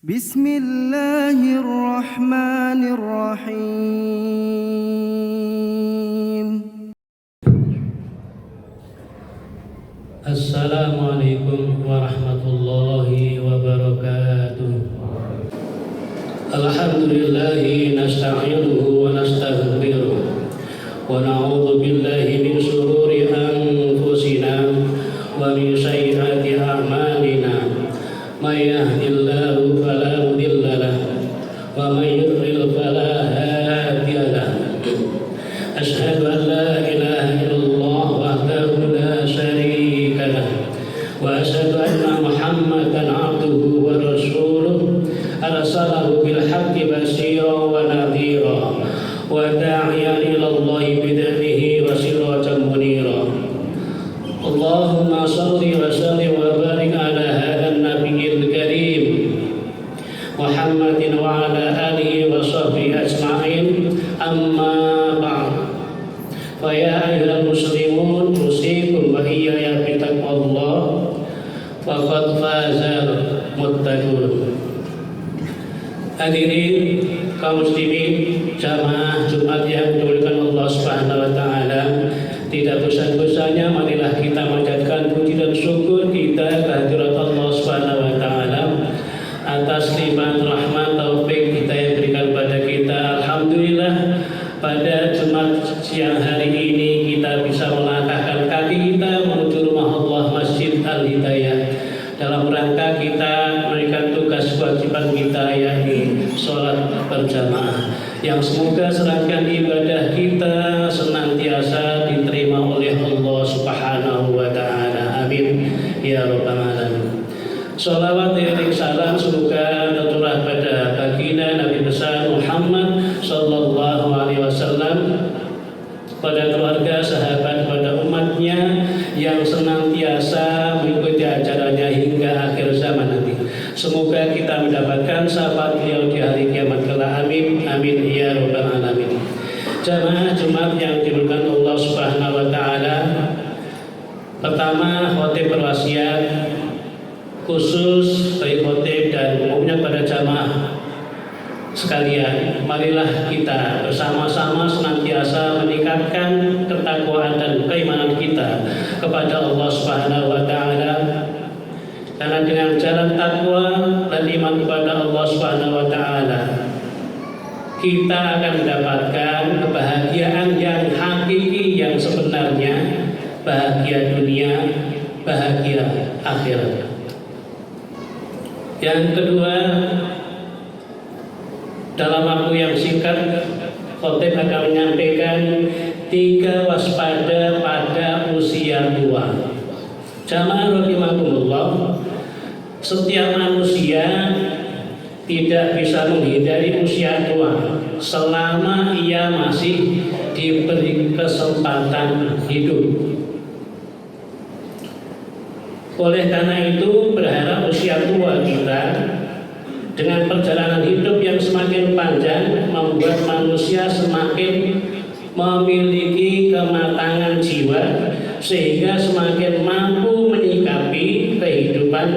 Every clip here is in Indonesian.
Bismillahirrahmanirrahim. Assalamualaikum warahmatullahi wabarakatuh. Alhamdulillahi nasta'inuhu wa nastaghfiruh wa na'udzu billahi min shururi anfusina wa min sayyiati a'malina. May yahdihillahu fala mudilla lahu wa may yudlil fala hadiya lahu. Asyhadu an la ilaha illallah wahdahu la syarika lahu wa asyhadu anna Muhammadan abduhu wa rasuluh arsalahu bil haqqi basyiran wa nadhira wa da'iyan ila Allahi bi'idhnihi wa sirajan munira. Allahumma shalli wa sallim wa barik ala hadzal nabiyil karim Muhammadin wa ala alihi wa sahbihi ajma'in. Amma ba'd. Fa ya ayyuhal muslimun usikum wa iyaya bi taqwallah faqad fazal muttaqun. Hadirin kaum muslimin jamaah Jumat yang dimuliakan Allah Subhanahu wa taala, tidak bosan-bosannya marilah kita manjatkan puji dan syukur kita kehadirat Allah Subhanahu wa taala atas limpahan rahmat taufik kita yang berikan pada kita. Alhamdulillah, pada Jumat siang hari ini kita bisa melangkahkan kaki kita menuju rumah Allah Masjid Al-Hidayah dalam rangka kita memberikan tugas kewajiban kita, yakni sholat berjamaah, yang semoga serangkaian ibadah kita senantiasa diterima oleh Allah Subhanahu wa taala. Amin ya rabbal alamin. Sholawat dan salam semoga tercurah pada baginda Nabi besar Muhammad sallallahu alaihi wasallam, pada keluarga, sahabat, pada umatnya yang senantiasa mengikuti ajarannya hingga akhir zaman nanti. Semoga kita mendapatkan syafaat beliau di hari kiamat kelak. Amin amin ya rabbal alamin. Jamaah Jumat yang dimuliakan Allah Subhanahu wa taala, pertama khotib berwasiat khusus bagi khotib dan umumnya pada jamaah sekalian, marilah kita bersama-sama senantiasa meningkatkan ketakwaan dan keimanan kita kepada Allah Subhanahu wa taala. Karena dengan jalan takwa dan iman kepada Allah Subhanahu wa taala, kita akan mendapatkan kebahagiaan yang hakiki, yang sebenarnya, bahagia dunia, bahagia akhirat. Yang kedua, dalam waktu yang singkat, khotib akan menyampaikan 3 waspada pada usia tua. Jamaah rahimakumullah, setiap manusia tidak bisa menghindari usia tua selama ia masih diberi kesempatan hidup. Oleh karena itu, berharap usia tua kita dengan perjalanan hidup yang semakin panjang membuat manusia semakin memiliki kematangan jiwa, sehingga semakin mampu menyikapi kehidupan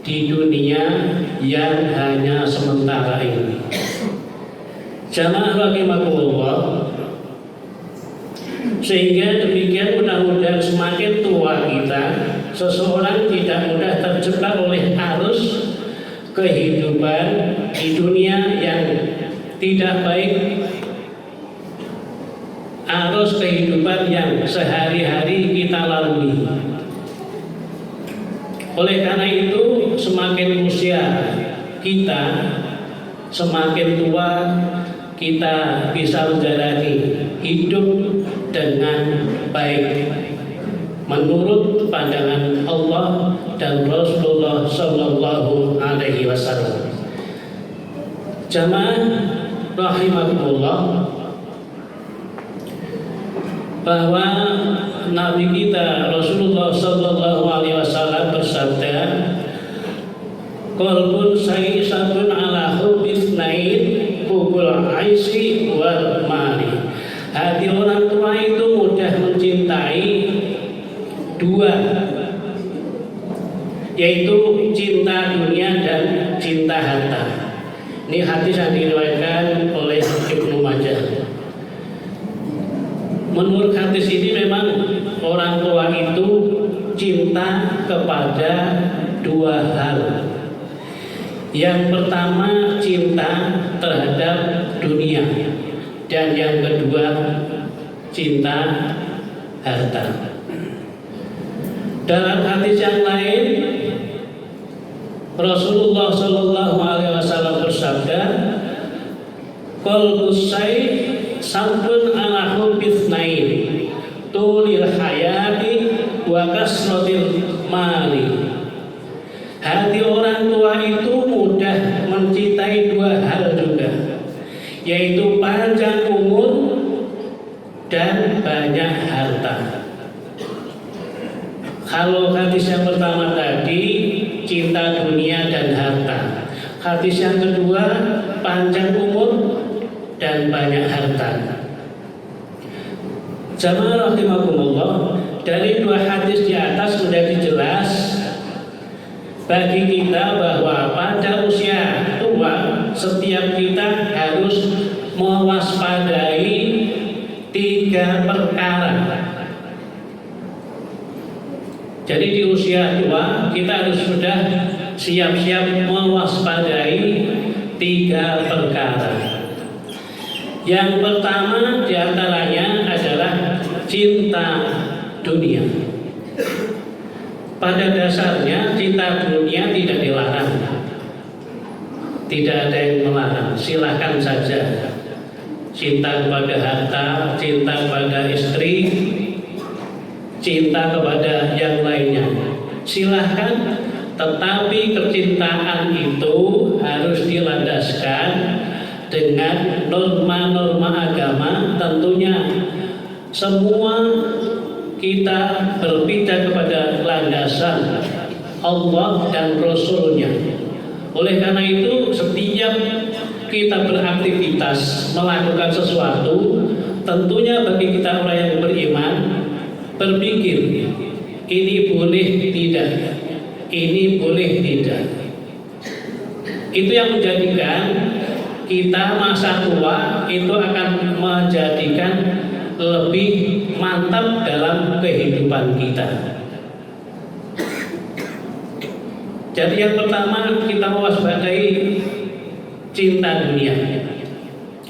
di dunia yang hanya sementara ini. Jamaah rahimakumullah, sehingga demikian mudah-mudahan semakin tua kita, seseorang tidak mudah terjebak oleh arus kehidupan di dunia yang tidak baik, arus kehidupan yang sehari-hari kita lalui. Oleh karena itu, semakin usia kita semakin tua, kita bisa menjalani hidup dengan baik menurut pandangan Allah dan Rasulullah Sallallahu Alaihi Wasallam. Jamaah rahimakumullah, bahwa Nabi kita Rasulullah Sallallahu Alaihi Wasallam bersabda, qalbun sayyisatun ala hubbis nain hubul aisi wal mali. Hati orang tua itu mudah mencintai 2, yaitu cinta dunia dan cinta harta. Ini hadis yang diriwayatkan oleh Ibnu Majah. Menurut hadis ini memang orang tua itu cinta kepada dua hal. Yang pertama cinta terhadap dunia, dan yang kedua cinta harta. Dalam hadis yang lain Rasulullah Shallallahu Alaihi Wasallam bersabda, "Qalbus syai' sabun ala hubbitsnain, tulil hayati wa kasratil mali." Hati orang tua itu mudah mencintai dua hal juga, yaitu panjang umur dan banyak harta. Kalau hadis yang pertama tadi cinta dunia dan harta, hadis yang kedua panjang umur dan banyak harta. Jamaah rahimakumullah, dari dua hadis di atas menjadi jelas bagi kita bahwa pada usia tua setiap kita harus mewaspadai tiga perkara. Jadi di usia tua kita harus sudah siap-siap mewaspadai tiga perkara. Yang pertama diantaranya adalah cinta dunia. Pada dasarnya cinta dunia tidak dilarang, tidak ada yang melarang, silahkan saja. Cinta kepada harta, cinta kepada istri, cinta kepada yang lainnya, silahkan. Tetapi kecintaan itu harus dilandaskan dengan norma-norma agama. Tentunya semua kita berpijak kepada landasan Allah dan Rasul-Nya. Oleh karena itu setiap kita beraktivitas melakukan sesuatu, tentunya bagi kita orang yang beriman berpikir ini boleh tidak, ini boleh tidak. Itu yang menjadikan kita masa tua itu akan menjadikan lebih mantap dalam kehidupan kita. Jadi yang pertama kita mewaspadai cinta dunia.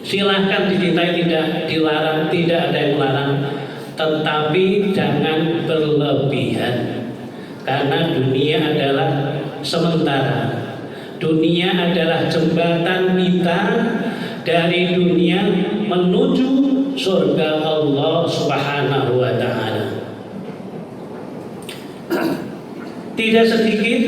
Silahkan dicintai, tidak dilarang, tidak ada yang melarang, tetapi jangan berlebihan. Karena dunia adalah sementara. Dunia adalah jembatan kita dari dunia menuju surga Allah Subhanahu wa Ta'ala. Tidak sedikit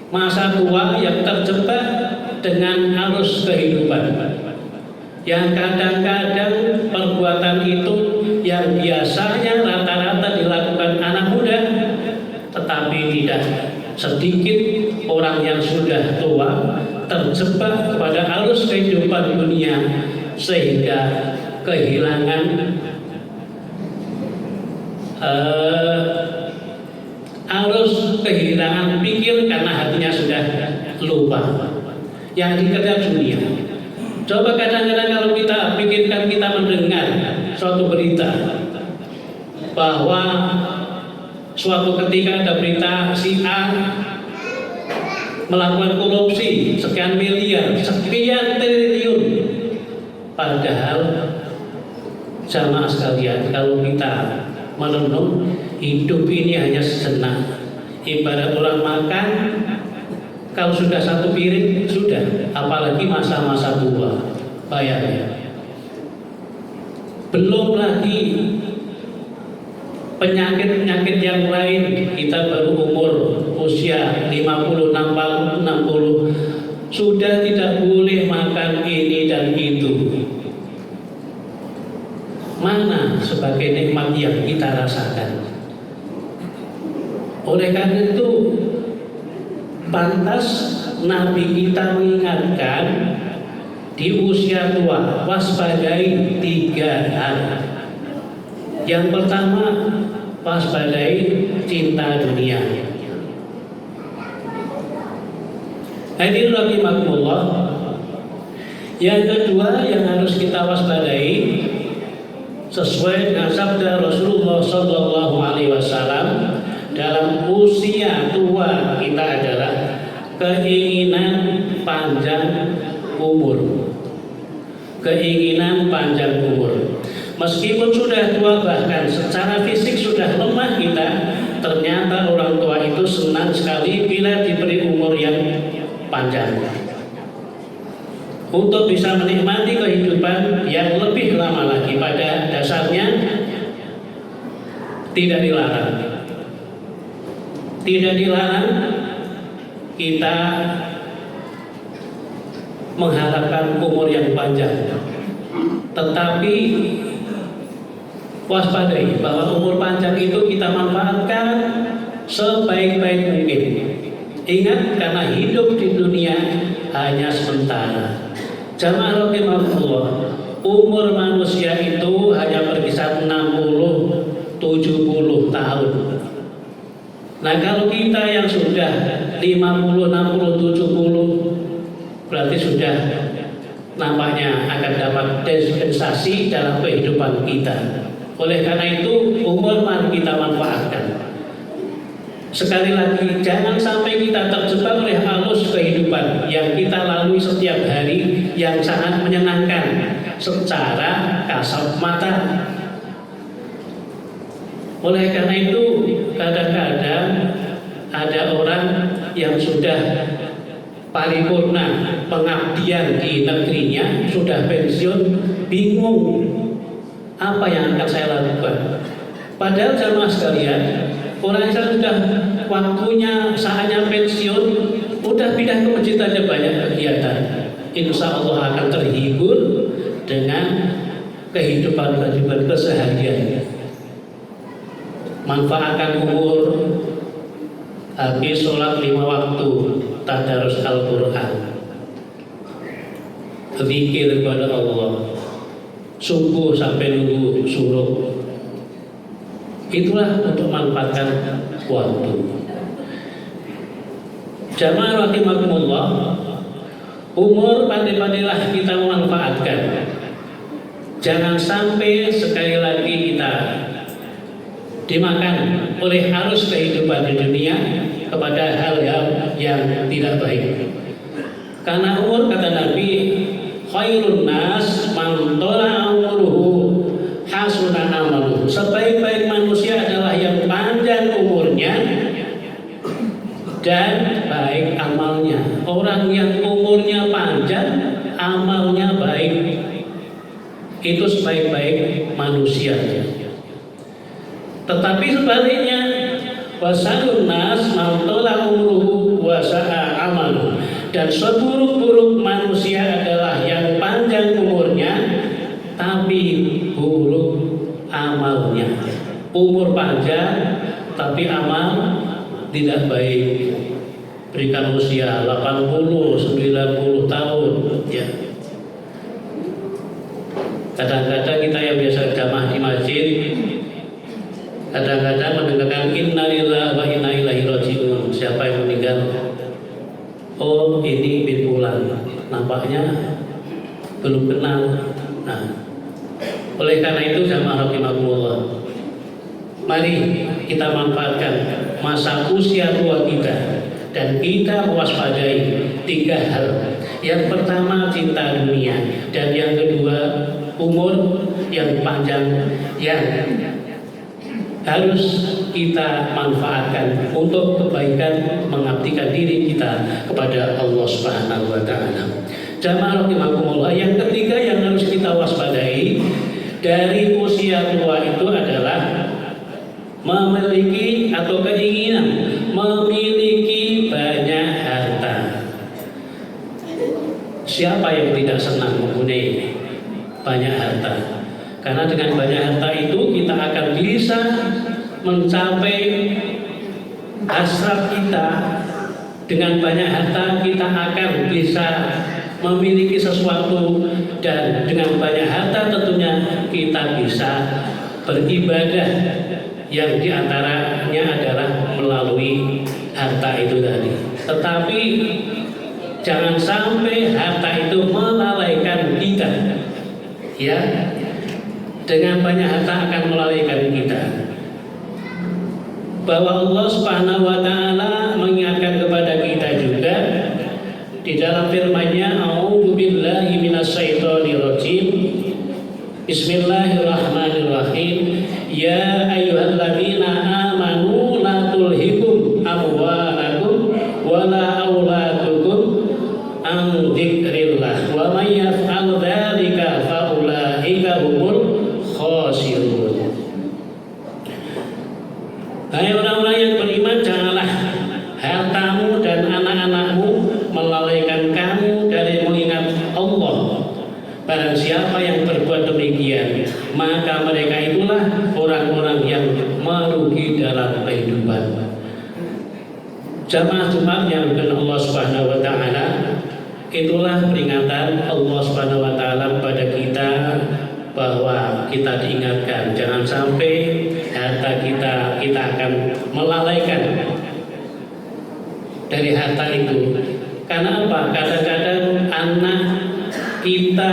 masa tua yang terjebak dengan arus kehidupan, yang kadang-kadang perbuatan itu yang biasanya rata-rata dilakukan anak muda, tetapi tidak sedikit orang yang sudah tua terjebak kepada arus kehidupan dunia sehingga kehilangan arus, kehilangan pikir karena hatinya sudah lupa yang dikejar dunia. Coba kadang-kadang kalau kita pikirkan, kita mendengar suatu berita bahwa suatu ketika ada berita si A melakukan korupsi sekian miliar, sekian triliun, padahal jamaah sekalian, kalau kita merenung, hidup ini hanya sejenak. Ibarat orang makan, kalau sudah satu piring sudah, apalagi masa-masa tua, bayarnya. Belum lagi penyakit-penyakit yang lain. Kita baru umur usia 50, 60 sudah tidak boleh makan ini dan itu. Mana sebagai nikmat yang kita rasakan? Oleh karena itu pantas Nabi kita mengingatkan di usia tua waspadai 3 hal. Yang pertama, waspadai cinta dunia. Hadirin rahimakumullah. Yang kedua yang harus kita waspadai sesuai dengan sabda Rasulullah Sallallahu Alaihi Wasallam dalam usia tua kita adalah keinginan panjang umur. Keinginan panjang umur. Meskipun sudah tua, bahkan secara fisik sudah lemah kita, ternyata orang tua itu senang sekali bila diberi umur yang panjang untuk bisa menikmati kehidupan yang lebih lama lagi. Pada dasarnya tidak dilarang kita mengharapkan umur yang panjang, tetapi waspadai bahwa umur panjang itu kita manfaatkan sebaik-baik mungkin. Ingat, karena hidup di dunia hanya sementara. Jamaah rahimahullah, umur manusia itu hanya berkisar 60-70 tahun. Nah, kalau kita yang sudah 50, 60, 70 berarti sudah nampaknya akan dapat dispensasi dalam kehidupan kita. Oleh karena itu, umur mari kita manfaatkan. Sekali lagi, jangan sampai kita terjebak oleh arus kehidupan yang kita lalui setiap hari yang sangat menyenangkan secara kasat mata. Oleh karena itu, kadang-kadang ada orang yang sudah paripurna pengabdian di negerinya, sudah pensiun, bingung apa yang akan saya lakukan. Padahal jamaah sekalian, orang yang sudah waktunya saatnya pensiun, udah pindah ke masjid aja banyak kegiatan. Insya Allah akan terhibur dengan kehidupan keseharian. Manfaatkan umur, habis sholat 5 waktu, tadarus Al-Quran, zikir kepada Allah, subuh sampai nunggu suruh. Itulah untuk manfaatkan waktu. Jamaah rahimakumullah, umur pandai-pandailah kita memanfaatkan. Jangan sampai sekali lagi kita dimakan oleh arus kehidupan di dunia kepada hal-hal yang tidak baik. Karena umur, kata Nabi, khairun nas man tola umuruhu hasuna amaluhu. Sebaik-baik manusia adalah yang panjang umurnya dan baik amalnya. Orang yang umurnya panjang, amalnya baik, itu sebaik-baik manusia. Tetapi sebaliknya, wasalun nas man tola umuruhu wasa'a amaluhu. Dan seburuk-buruk manusia adalah yang panjang umurnya tapi buruk amalnya. Umur panjang tapi amal tidak baik. Berikan usia 80, 90 tahun ya. Kadang-kadang kita yang biasa jamaah di masjid, kadang-kadang mendengarkan innalillahi wa inna ilaihi raji'un. Siapa yang meninggal? Oh, ini bin Fulan, nampaknya belum kenal. Nah, oleh karena itu jamaah rahimakumullah, mari kita manfaatkan masa usia tua kita dan kita mewaspadai 3 hal. Yang pertama, cinta dunia, dan yang kedua, umur yang panjang yang harus kita manfaatkan untuk kebaikan mengabdikan diri kita kepada Allah Subhanahu wa taala. Jamaah rahimakumullah, yang ketiga yang harus kita waspadai dari usia tua itu adalah memiliki atau keinginan memiliki banyak harta. Siapa yang tidak senang mempunyai banyak harta? Karena dengan banyak harta itu kita akan bisa mencapai hasrat kita. Dengan banyak harta kita akan bisa memiliki sesuatu, dan dengan banyak harta tentunya kita bisa beribadah yang diantaranya adalah melalui harta itu tadi. Tetapi jangan sampai harta itu melalaikan kita. Ya, dengan banyak harta akan melalaikan kita. Bahwa Allah Subhanahu wa taala mengingatkan kepada kita juga di dalam firman-Nya, A'udzubillahi minasyaitonir rajim. Bismillahirrahmanirrahim. Ya ayyuhalladzina amanu la tulhikum amwalakum wala auladukum an dzikrillah wa may yaf'al dzalika fa ulaika humul khasirun. Hai orang-orang yang beriman, janganlah hartamu dan anak-anakmu melalaikan kamu dari mengingat Allah. Barang siapa yang berbuat demikian, maka mereka itulah orang-orang yang merugi dalam kehidupan. Jamaah Jumat yang dimuliakan Allah Subhanahu wa taala, itulah peringatan Allah Subhanahu wa taala kepada kita bahwa kita diingatkan jangan sampai harta kita akan melalaikan dari harta itu. Karena apa? Kadang-kadang anak kita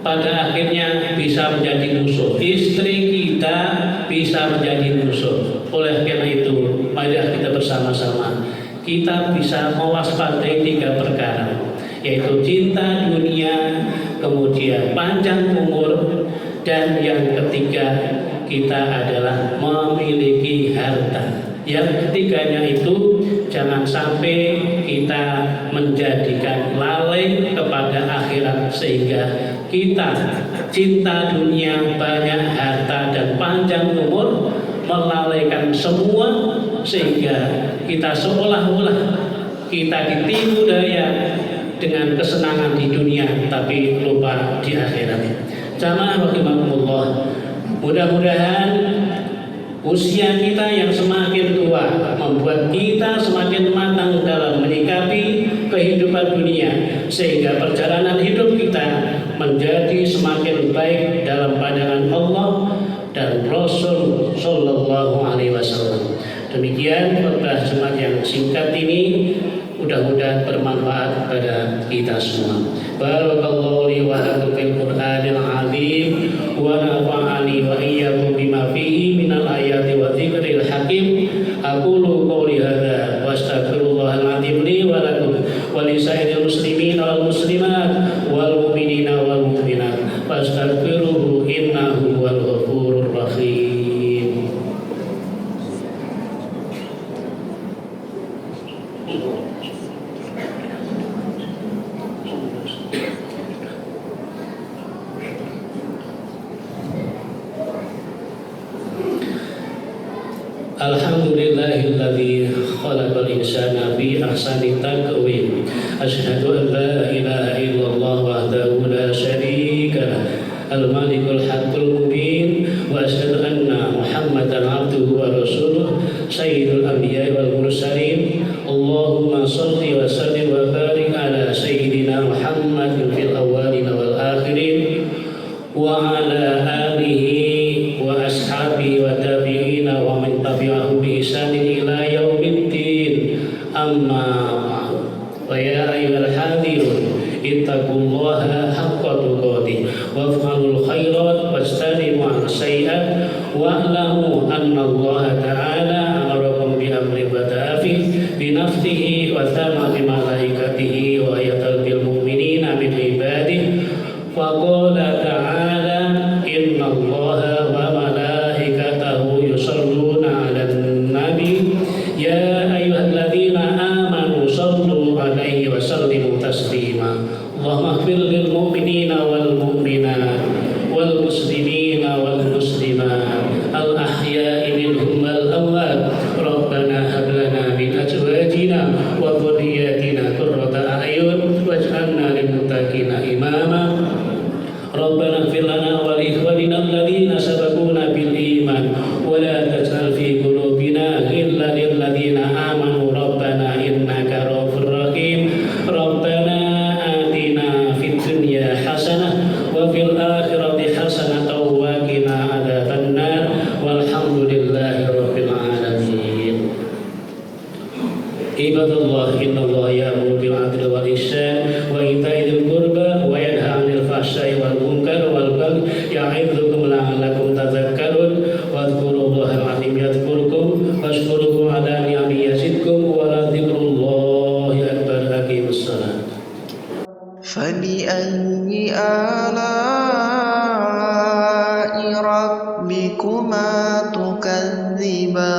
pada akhirnya bisa menjadi musuh, istri kita bisa menjadi musuh. Oleh karena itu, mari kita bersama-sama kita bisa mewaspadai 3 perkara, yaitu cinta dunia, kemudian panjang umur, dan yang ketiga kita adalah memiliki harta. Yang ketiganya itu jangan sampai kita menjadikan lalai kepada akhirat sehingga kita cinta dunia, banyak harta dan panjang umur melalaikan semua, sehingga kita seolah-olah kita ditipu daya dengan kesenangan di dunia tapi lupa di akhirat. Jamaah rahimakumullah, mudah-mudahan usia kita yang semakin tua membuat kita semakin matang dalam menyikapi kehidupan dunia, sehingga perjalanan hidup kita menjadi semakin baik dalam pandangan Allah dan Rasul Sallallahu Alaihi Wasallam. Demikian khotbah Jumat yang singkat ini, mudah-mudahan bermanfaat pada kita semua. Barakallahu li wa lakum fil Qur'anil azim wa nafa'ani wa iyyakum bima fihi minal ayati wa dzikril hakim. Aqulu qouli hadza wa astaghfirullahal azim li wa lakum wa li sairil muslimin wal muslimat wal mu'minina wal mu'minat fastaghfiruhu innahu huwal ghafurur rahim. Alhamdulillahilladzi khalaqal insana fi ahsani taqwim. Asyhadu an la ilaha illallah wahdahu la syarika lah, al-malikul haqqul mubin, wa asyhadu anna Muhammadan abduhu wa rasuluh, sayyidul anbiya'i wal mursalin. Allahumma shalli wa sallim wa barik ala sayyidina Muhammadin fil awwalin wal akhirin wa ala alihi wa ashabihi wa tabi'ina wa man tabi'ahum bi ihsanin ila yaumiddin. Amma ba'd. Wa ya ayyuhal hadirun ittaqullaha haqqa tuqatih waf'alul khairat wastanibu as-sayyi'at wa'lamu anna Allah ta'ala amarakum bi amrin bada'afi bi nafsihi wa thama bi malaikatihi wa ayatul bil mu'minina min ibadihi wa qala ta'ala inna Allaha wa malaikatahu yusalluna 'alan nabi ya ayyuhalladzina amanu sallu 'alaihi wa sallimu taslima. Allahumma ighfir lil mu'minina wal mu'minat wal muslimina wal muslimat al ahya'i minhum wal amwat. Rabbana hab lana min azwajina wa dhurriyyatina qurrata a'yun waj'alna lil muttaqina imama. Rabbana ighfir lana wa li ikhwanina alladhina sabaquna bil iman wa la taj'al fi qulubina ghillan lil ladzina amanu rabbana innaka ra'ufur rahim. Rabbana atina fid dunya hasanah wa fil akhirati hasanah wa qina adzabannar walhamdulillahi rabbil alamin. Ibadallah innallaha ya'muru bil 'adli wal الإحسان وإيتاء ذي القربى وينهى عن الفحشاء والمنكر والبغي يعظكم لعلكم تذكرون واذكروا الله العظيم يذكركم واشكروه على نعمه يزدكم ولذكر الله أكبر. أقيموا الصلاة. فبأي آلاء ربكما تكذبان